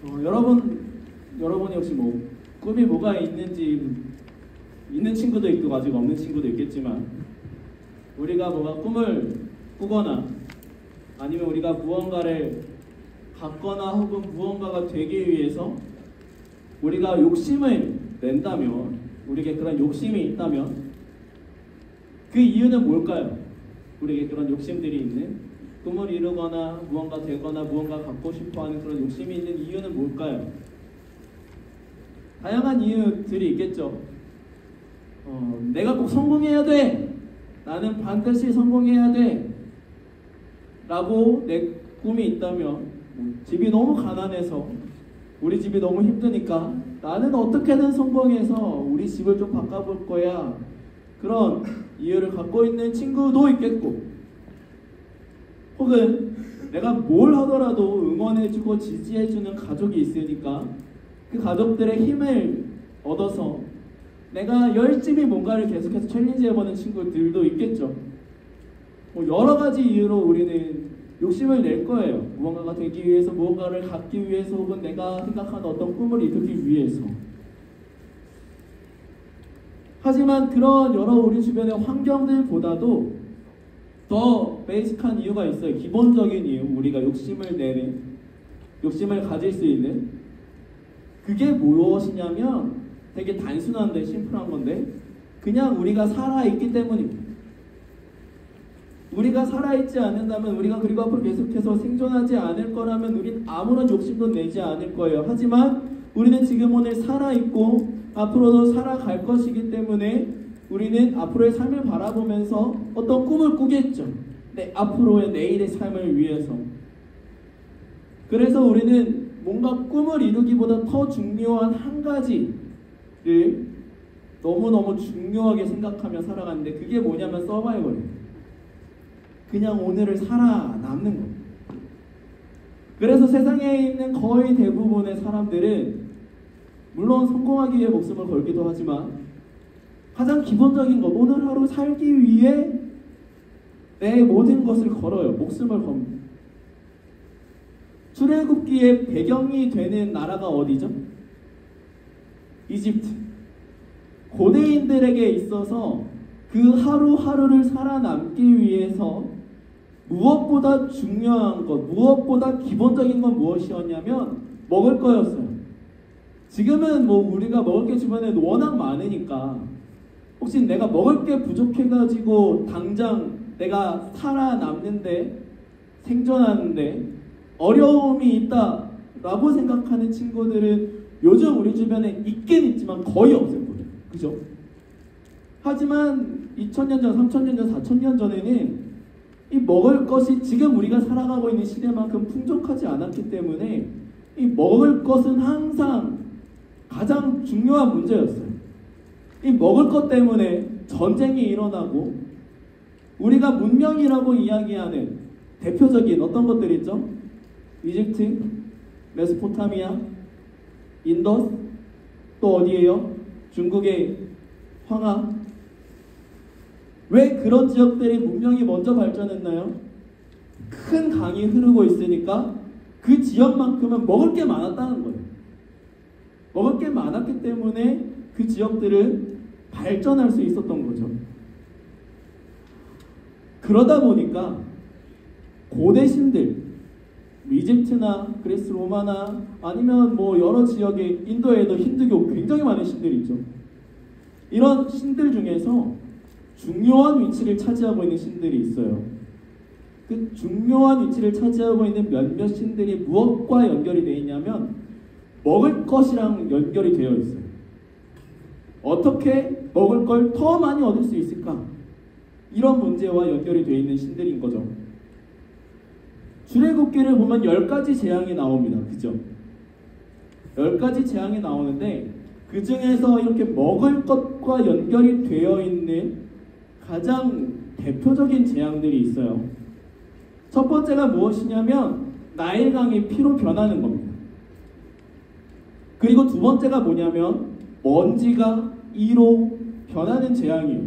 여러분이 혹시 뭐 꿈이 뭐가 있는지 있는 친구도 있고 아직 없는 친구도 있겠지만 우리가 뭐가 꿈을 꾸거나 아니면 우리가 무언가를 갖거나 혹은 무언가가 되기 위해서 우리가 욕심을 낸다면 우리에게 그런 욕심이 있다면 그 이유는 뭘까요? 우리에게 그런 욕심들이 있는 꿈을 이루거나 무언가 되거나 무언가 갖고 싶어하는 그런 욕심이 있는 이유는 뭘까요? 다양한 이유들이 있겠죠. 내가 꼭 성공해야 돼! 나는 반드시 성공해야 돼! 라고 내 꿈이 있다면 집이 너무 가난해서 우리 집이 너무 힘드니까 나는 어떻게든 성공해서 우리 집을 좀 바꿔볼 거야. 그런 이유를 갖고 있는 친구도 있겠고 혹은 내가 뭘 하더라도 응원해주고 지지해주는 가족이 있으니까 그 가족들의 힘을 얻어서 내가 열심히 뭔가를 계속해서 챌린지해보는 친구들도 있겠죠. 여러 가지 이유로 우리는 욕심을 낼 거예요. 무언가가 되기 위해서, 무언가를 갖기 위해서, 혹은 내가 생각하는 어떤 꿈을 이루기 위해서. 하지만 그런 여러 우리 주변의 환경들보다도 더 베이직한 이유가 있어요. 기본적인 이유, 우리가 욕심을 내는, 욕심을 가질 수 있는 그게 무엇이냐면 되게 단순한데 심플한 건데 그냥 우리가 살아있기 때문입니다. 우리가 살아있지 않는다면 우리가 그리고 앞으로 계속해서 생존하지 않을 거라면 우린 아무런 욕심도 내지 않을 거예요. 하지만 우리는 지금 오늘 살아있고 앞으로도 살아갈 것이기 때문에 우리는 앞으로의 삶을 바라보면서 어떤 꿈을 꾸겠죠. 앞으로의 내일의 삶을 위해서. 그래서 우리는 뭔가 꿈을 이루기보다 더 중요한 한 가지를 너무너무 중요하게 생각하며 살아가는데 그게 뭐냐면 서바이벌이에요. 그냥 오늘을 살아남는 겁니다. 그래서 세상에 있는 거의 대부분의 사람들은 물론 성공하기 위해 목숨을 걸기도 하지만 가장 기본적인 것, 오늘 하루 살기 위해 내 모든 것을 걸어요. 목숨을 겁니다. 출애굽기의 배경이 되는 나라가 어디죠? 이집트. 고대인들에게 있어서 그 하루하루를 살아남기 위해서 무엇보다 중요한 것, 무엇보다 기본적인 건 무엇이었냐면 먹을 거였어요. 지금은 뭐 우리가 먹을 게 주변에 워낙 많으니까 혹시 내가 먹을 게 부족해가지고 당장 내가 살아남는데 생존하는데 어려움이 있다라고 생각하는 친구들은 요즘 우리 주변에 있긴 있지만 거의 없을 거예요. 그죠? 하지만 2000년 전, 3000년 전, 4000년 전에는 이 먹을 것이 지금 우리가 살아가고 있는 시대만큼 풍족하지 않았기 때문에 이 먹을 것은 항상 가장 중요한 문제였어요. 이 먹을 것 때문에 전쟁이 일어나고 우리가 문명이라고 이야기하는 대표적인 어떤 것들이 있죠? 이집트, 메소포타미아, 인더스, 또 어디예요? 중국의 황하. 왜 그런 지역들이 문명이 먼저 발전했나요? 큰 강이 흐르고 있으니까 그 지역만큼은 먹을 게 많았다는 거예요. 먹을 게 많았기 때문에 그 지역들은 발전할 수 있었던 거죠. 그러다 보니까 고대 신들, 이집트나 그리스 로마나 아니면 뭐 여러 지역의 인도에도 힌두교 굉장히 많은 신들이 있죠. 이런 신들 중에서 중요한 위치를 차지하고 있는 신들이 있어요. 그 중요한 위치를 차지하고 있는 몇몇 신들이 무엇과 연결이 되어 있냐면 먹을 것이랑 연결이 되어 있어요. 어떻게 먹을 걸 더 많이 얻을 수 있을까? 이런 문제와 연결이 되어 있는 신들인 거죠. 출애굽기를 보면 10가지 재앙이 나옵니다. 그죠? 10가지 재앙이 나오는데 그 중에서 이렇게 먹을 것과 연결이 되어 있는 가장 대표적인 재앙들이 있어요. 첫 번째가 무엇이냐면 나일강이 피로 변하는 겁니다. 그리고 두 번째가 뭐냐면 먼지가 이로 변하는 재앙이에요.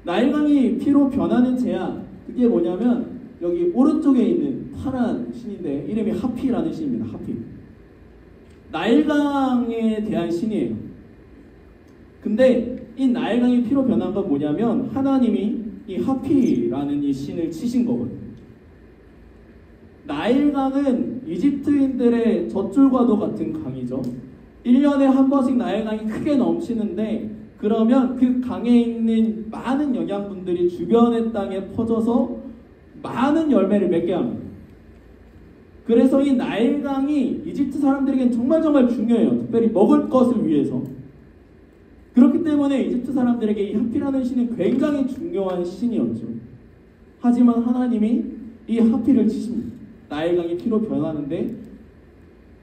나일강이 피로 변하는 재앙, 그게 뭐냐면 여기 오른쪽에 있는 파란 신인데 이름이 하피라는 신입니다. 하피. 나일강에 대한 신이에요. 근데 이 나일강이 피로 변한 건 뭐냐면 하나님이 이 하피라는 이 신을 치신 거거든요. 나일강은 이집트인들의 젖줄과도 같은 강이죠. 1년에 한 번씩 나일강이 크게 넘치는데 그러면 그 강에 있는 많은 영양분들이 주변의 땅에 퍼져서 많은 열매를 맺게 합니다. 그래서 이 나일강이 이집트 사람들에겐 정말 중요해요. 특별히 먹을 것을 위해서. 그렇기 때문에 이집트 사람들에게 이 하피라는 신은 굉장히 중요한 신이었죠. 하지만 하나님이 이 하피를 치십니다. 나일강이 피로 변하는데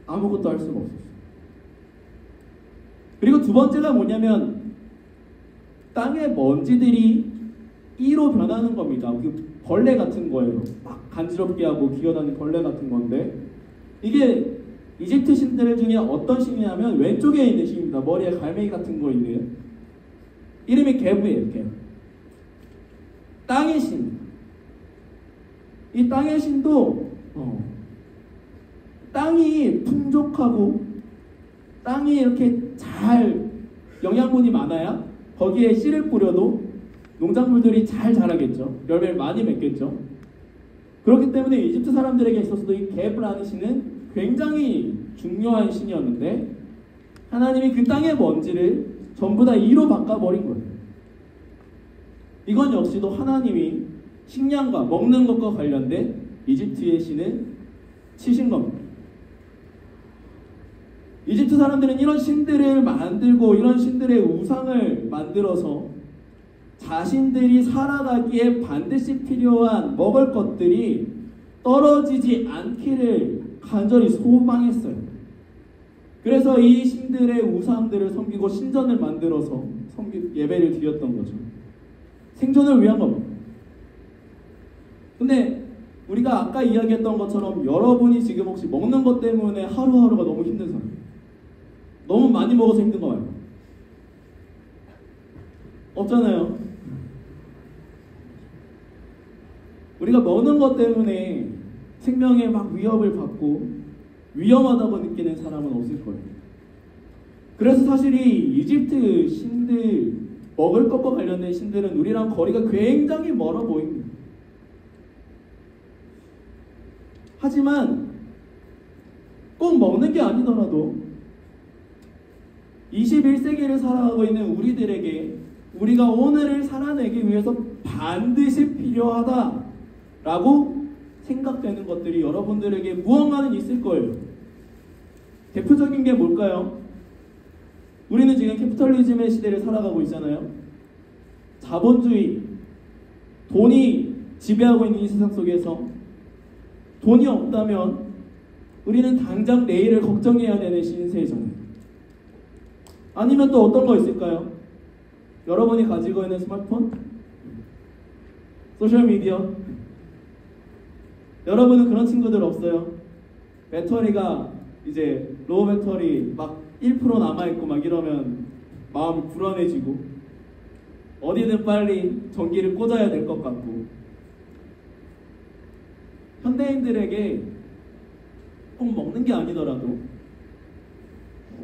아무것도 할 수가 없었어요. 그리고 두 번째가 뭐냐면 땅의 먼지들이 이로 변하는 겁니다. 그 벌레 같은 거예요. 막 간지럽게 하고 기어다니는 벌레 같은 건데 이게 이집트 신들 중에 어떤 신이냐면 왼쪽에 있는 신입니다. 머리에 갈매기 같은 거 있는 이름이 게브예요. 게브. 땅의 신. 이 땅의 신도 땅이 풍족하고 땅이 이렇게 잘 영양분이 많아야 거기에 씨를 뿌려도 농작물들이 잘 자라겠죠. 열매를 많이 맺겠죠. 그렇기 때문에 이집트 사람들에게 있어서도 이 게브라는 신은 굉장히 중요한 신이었는데 하나님이 그 땅의 먼지를 전부 다 이로 바꿔버린 거예요. 이건 역시도 하나님이 식량과 먹는 것과 관련된 이집트의 신을 치신 겁니다. 이집트 사람들은 이런 신들을 만들고 이런 신들의 우상을 만들어서 자신들이 살아가기에 반드시 필요한 먹을 것들이 떨어지지 않기를 간절히 소망했어요. 그래서 이 신들의 우상들을 섬기고 신전을 만들어서 예배를 드렸던 거죠. 생존을 위한 겁니다. 근데 우리가 아까 이야기했던 것처럼 여러분이 지금 혹시 먹는 것 때문에 하루하루가 너무 힘든 사람, 너무 많이 먹어서 힘든 거 말고 없잖아요. 우리가 먹는 것 때문에 생명에 막 위협을 받고 위험하다고 느끼는 사람은 없을 거예요. 그래서 사실 이 이집트 신들, 먹을 것과 관련된 신들은 우리랑 거리가 굉장히 멀어 보입니다. 하지만 꼭 먹는 게 아니더라도 21세기를 살아가고 있는 우리들에게 우리가 오늘을 살아내기 위해서 반드시 필요하다라고 생각되는 것들이 여러분들에게 무언가는 있을 거예요. 대표적인 게 뭘까요? 우리는 지금 캐피털리즘의 시대를 살아가고 있잖아요. 자본주의, 돈이 지배하고 있는 이 세상 속에서 돈이 없다면 우리는 당장 내일을 걱정해야 되는 신세잖아요. 아니면 또 어떤 거 있을까요? 여러분이 가지고 있는 스마트폰? 소셜미디어? 여러분은 그런 친구들 없어요? 배터리가 이제 로우 배터리 막 1% 남아있고 막 이러면 마음이 불안해지고 어디든 빨리 전기를 꽂아야 될 것 같고 현대인들에게 꼭 먹는 게 아니더라도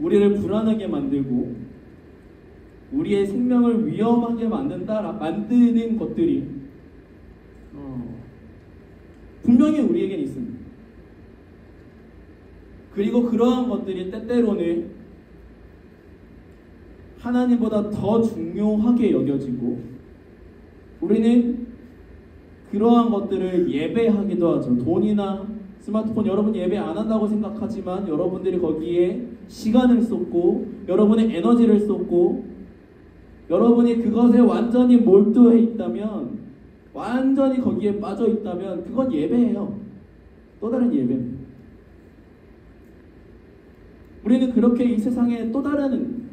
우리를 불안하게 만들고 우리의 생명을 위험하게 만드는 것들이 분명히 우리에겐 있습니다. 그리고 그러한 것들이 때때로는 하나님보다 더 중요하게 여겨지고 우리는 그러한 것들을 예배하기도 하죠. 돈이나 스마트폰 여러분 예배 안 한다고 생각하지만 여러분들이 거기에 시간을 쏟고 여러분의 에너지를 쏟고 여러분이 그것에 완전히 몰두해 있다면 완전히 거기에 빠져 있다면 그건 예배예요. 또 다른 예배입니다. 우리는 그렇게 이 세상에 또 다른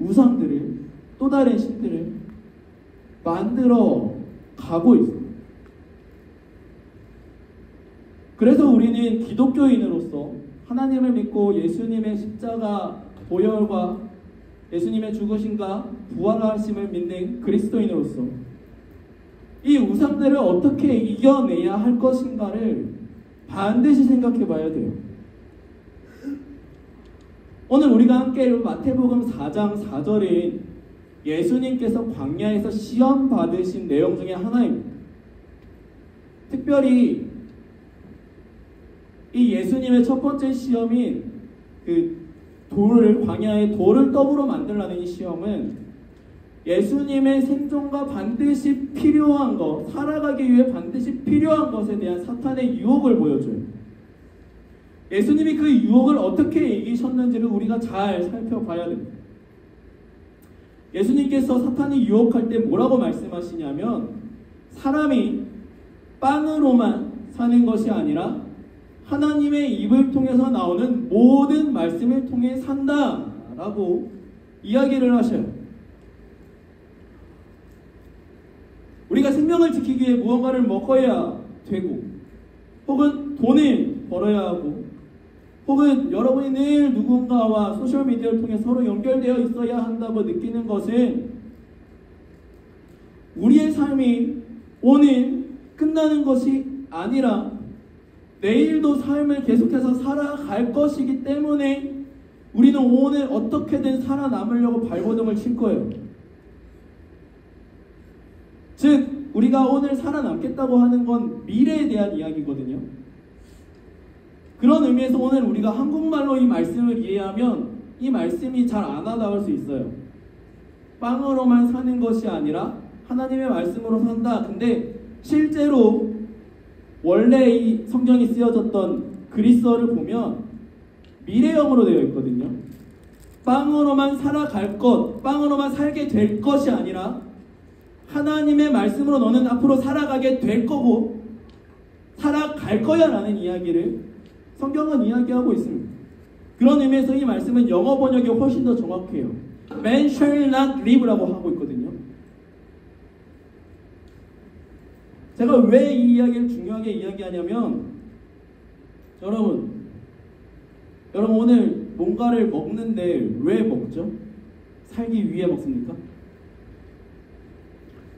우상들을 또 다른 신들을 만들어 가고 있어요. 그래서 우리는 기독교인으로서 하나님을 믿고 예수님의 십자가 보혈과 예수님의 죽으심과 부활하심을 믿는 그리스도인으로서 이 우상들을 어떻게 이겨내야 할 것인가를 반드시 생각해 봐야 돼요. 오늘 우리가 함께 읽은 마태복음 4장 4절인 예수님께서 광야에서 시험 받으신 내용 중에 하나입니다. 특별히 이 예수님의 첫 번째 시험인 광야의 돌을 떡으로 만들라는 이 시험은 예수님의 생존과 반드시 필요한 것, 살아가기 위해 반드시 필요한 것에 대한 사탄의 유혹을 보여줘요. 예수님이 그 유혹을 어떻게 이기셨는지를 우리가 잘 살펴봐야 됩니다. 예수님께서 사탄이 유혹할 때 뭐라고 말씀하시냐면, 사람이 빵으로만 사는 것이 아니라 하나님의 입을 통해서 나오는 모든 말씀을 통해 산다라고 이야기를 하셔요. 우리가 생명을 지키기 위해 무언가를 먹어야 되고, 혹은 돈을 벌어야 하고, 혹은 여러분이 늘 누군가와 소셜미디어를 통해 서로 연결되어 있어야 한다고 느끼는 것은 우리의 삶이 오늘 끝나는 것이 아니라 내일도 삶을 계속해서 살아갈 것이기 때문에 우리는 오늘 어떻게든 살아남으려고 발버둥을 칠 거예요. 즉, 우리가 오늘 살아남겠다고 하는 건 미래에 대한 이야기거든요. 그런 의미에서 오늘 우리가 한국말로 이 말씀을 이해하면 이 말씀이 잘 안 와닿을 수 있어요. 빵으로만 사는 것이 아니라 하나님의 말씀으로 산다. 근데 실제로 원래 이 성경이 쓰여졌던 그리스어를 보면 미래형으로 되어 있거든요. 빵으로만 살아갈 것, 빵으로만 살게 될 것이 아니라 하나님의 말씀으로 너는 앞으로 살아가게 될 거고 살아갈 거야 라는 이야기를 성경은 이야기하고 있습니다. 그런 의미에서 이 말씀은 영어 번역이 훨씬 더 정확해요. Man shall not live라고 하고 있거든요. 제가 왜 이 이야기를 중요하게 이야기하냐면, 여러분 오늘 뭔가를 먹는데 왜 먹죠? 살기 위해 먹습니까?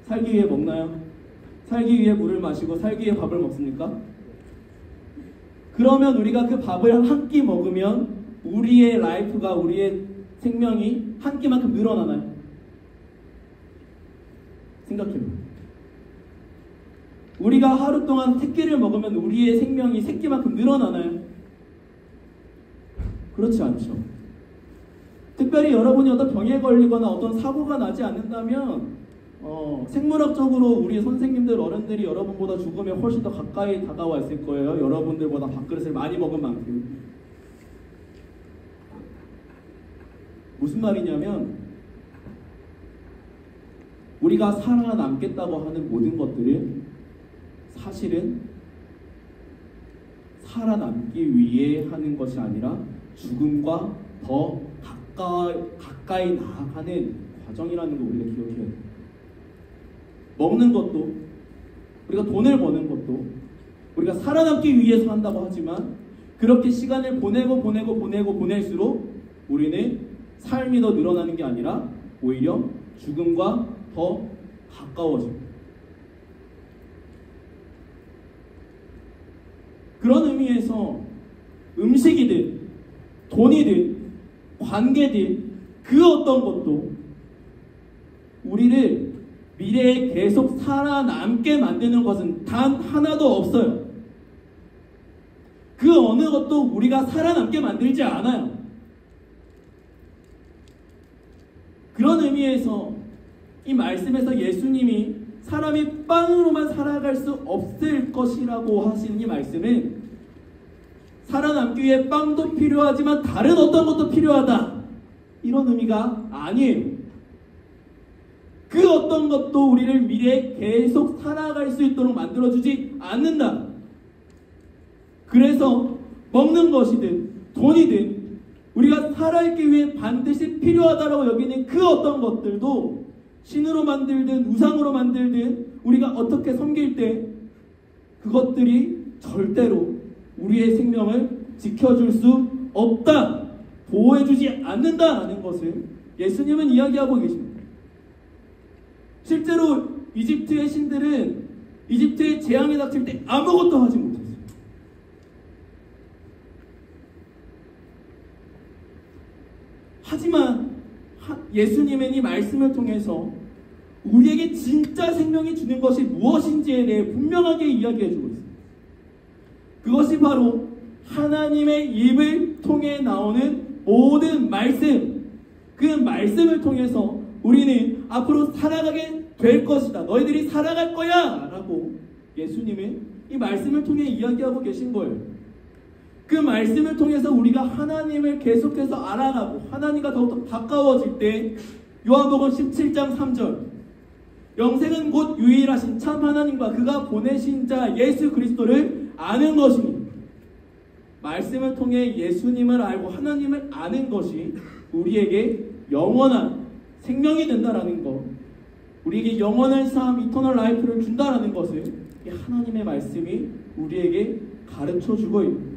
살기 위해 먹나요? 살기 위해 물을 마시고 살기 위해 밥을 먹습니까? 그러면 우리가 그 밥을 한 끼 먹으면 우리의 라이프가, 우리의 생명이 한 끼만큼 늘어나나요? 생각해봐요. 우리가 하루 동안 3끼를 먹으면 우리의 생명이 3끼만큼 늘어나나요? 그렇지 않죠. 특별히 여러분이 어떤 병에 걸리거나 어떤 사고가 나지 않는다면 생물학적으로 우리 선생님들, 어른들이 여러분보다 죽음에 훨씬 더 가까이 다가와 있을 거예요. 여러분들보다 밥그릇을 많이 먹은 만큼. 무슨 말이냐면, 우리가 살아남겠다고 하는 모든 것들은 사실은 살아남기 위해 하는 것이 아니라 죽음과 더 가까이 나아가는 과정이라는 걸 우리가 기억해야 돼요. 먹는 것도, 우리가 돈을 버는 것도 우리가 살아남기 위해서 한다고 하지만, 그렇게 시간을 보낼수록 우리는 삶이 더 늘어나는 게 아니라 오히려 죽음과 더 가까워집니다. 그런 의미에서 음식이든 돈이든 관계든 그 어떤 것도 우리를 미래에 계속 살아남게 만드는 것은 단 하나도 없어요. 그 어느 것도 우리가 살아남게 만들지 않아요. 그런 의미에서 이 말씀에서 예수님이 사람이 빵으로만 살아갈 수 없을 것이라고 하시는 이 말씀은 살아남기 위해 빵도 필요하지만 다른 어떤 것도 필요하다, 이런 의미가 아니에요. 그 어떤 것도 우리를 미래에 계속 살아갈 수 있도록 만들어주지 않는다. 그래서 먹는 것이든 돈이든 우리가 살아있기 위해 반드시 필요하다고 여기는 그 어떤 것들도 신으로 만들든 우상으로 만들든 우리가 어떻게 섬길 때 그것들이 절대로 우리의 생명을 지켜줄 수 없다, 보호해주지 않는다라는 것을 예수님은 이야기하고 계십니다. 실제로 이집트의 신들은 이집트의 재앙이 닥칠 때 아무것도 하지 못했어요. 하지만 예수님은 이 말씀을 통해서 우리에게 진짜 생명이 주는 것이 무엇인지에 대해 분명하게 이야기해주고 있습니다. 그것이 바로 하나님의 입을 통해 나오는 모든 말씀, 그 말씀을 통해서 우리는 앞으로 살아가게 될 것이다. 너희들이 살아갈 거야! 라고 예수님은 이 말씀을 통해 이야기하고 계신 거예요. 그 말씀을 통해서 우리가 하나님을 계속해서 알아가고 하나님과 더욱더 가까워질 때 요한복음 17장 3절 영생은 곧 유일하신 참 하나님과 그가 보내신 자 예수 그리스도를 아는 것이니 말씀을 통해 예수님을 알고 하나님을 아는 것이 우리에게 영원한 생명이 된다라는 것, 우리에게 영원한 삶, 이터널 라이프를 준다라는 것을 이 하나님의 말씀이 우리에게 가르쳐주고 있는.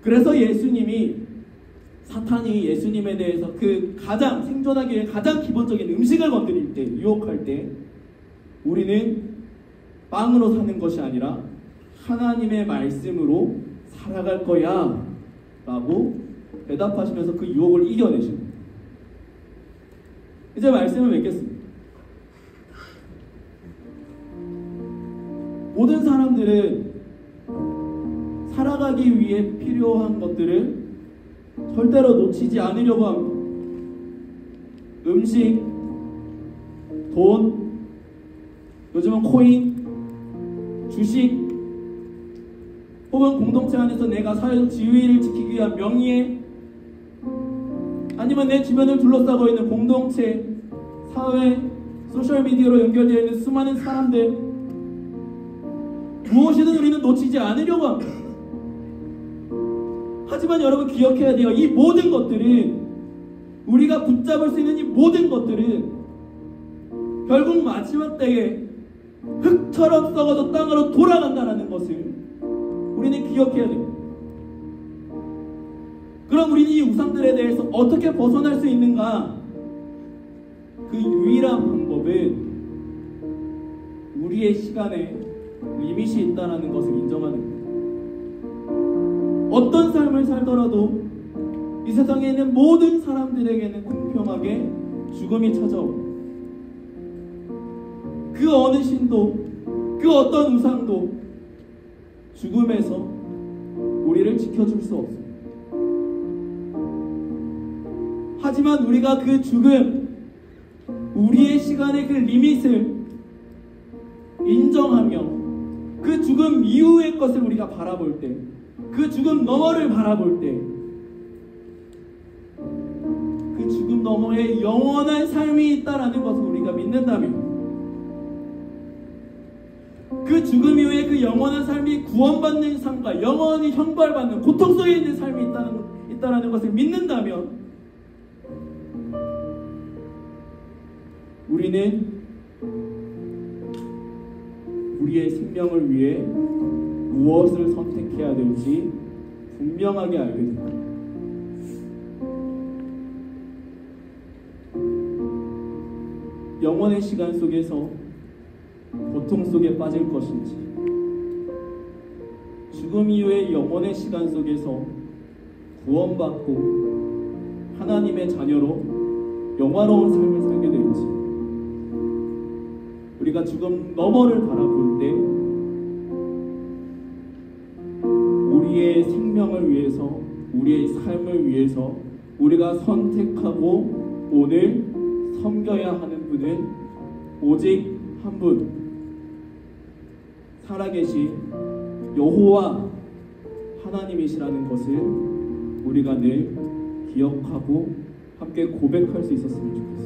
그래서 예수님이 사탄이 예수님에 대해서 그 가장 생존하기 위해 가장 기본적인 음식을 건드릴 때, 유혹할 때 우리는 빵으로 사는 것이 아니라 하나님의 말씀으로 살아갈 거야 라고 대답하시면서 그 유혹을 이겨내십니다. 이제 말씀을 맺겠습니다. 모든 사람들은 살아가기 위해 필요한 것들을 절대로 놓치지 않으려고 합니다. 음식, 돈, 요즘은 코인, 주식, 혹은 공동체 안에서 내가 사회적 지위를 지키기 위한 명예, 아니면 내 주변을 둘러싸고 있는 공동체, 사회, 소셜미디어로 연결되어 있는 수많은 사람들, 무엇이든 우리는 놓치지 않으려고 합니다. 하지만 여러분 기억해야 돼요. 이 모든 것들은, 우리가 붙잡을 수 있는 이 모든 것들은 결국 마지막 때에 흙처럼 썩어져 땅으로 돌아간다는 것을 우리는 기억해야 됩니다. 그럼 우리는 이 우상들에 대해서 어떻게 벗어날 수 있는가? 그 유일한 방법은 우리의 시간에 리밋이 있다는 것을 인정하는 거예요. 어떤 삶을 살더라도 이 세상에 있는 모든 사람들에게는 공평하게 죽음이 찾아옵니다. 그 어느 신도, 그 어떤 우상도 죽음에서 우리를 지켜줄 수 없습니다. 하지만 우리가 그 죽음, 우리의 시간의 그 리밋을 인정하며 그 죽음 이후의 것을 우리가 바라볼 때, 그 죽음 너머를 바라볼 때, 그 죽음 너머에 영원한 삶이 있다라는 것을 우리가 믿는다면, 그 죽음 이후에 그 영원한 삶이 구원받는 삶과 영원히 형벌받는 고통 속에 있는 삶이 있다라는 것을 믿는다면, 우리는 우리의 생명을 위해 무엇을 선택해야 될지 분명하게 알게 됩니다. 영원의 시간 속에서 고통 속에 빠질 것인지, 죽음 이후의 영원의 시간 속에서 구원받고 하나님의 자녀로 영화로운 삶을 살게 될지, 우리가 죽음 너머를 바라볼 때 우리의 생명을 위해서, 우리의 삶을 위해서 우리가 선택하고 오늘 섬겨야 하는 분은 오직 한 분, 살아계신 여호와 하나님이시라는 것을 우리가 늘 기억하고 함께 고백할 수 있었으면 좋겠습니다.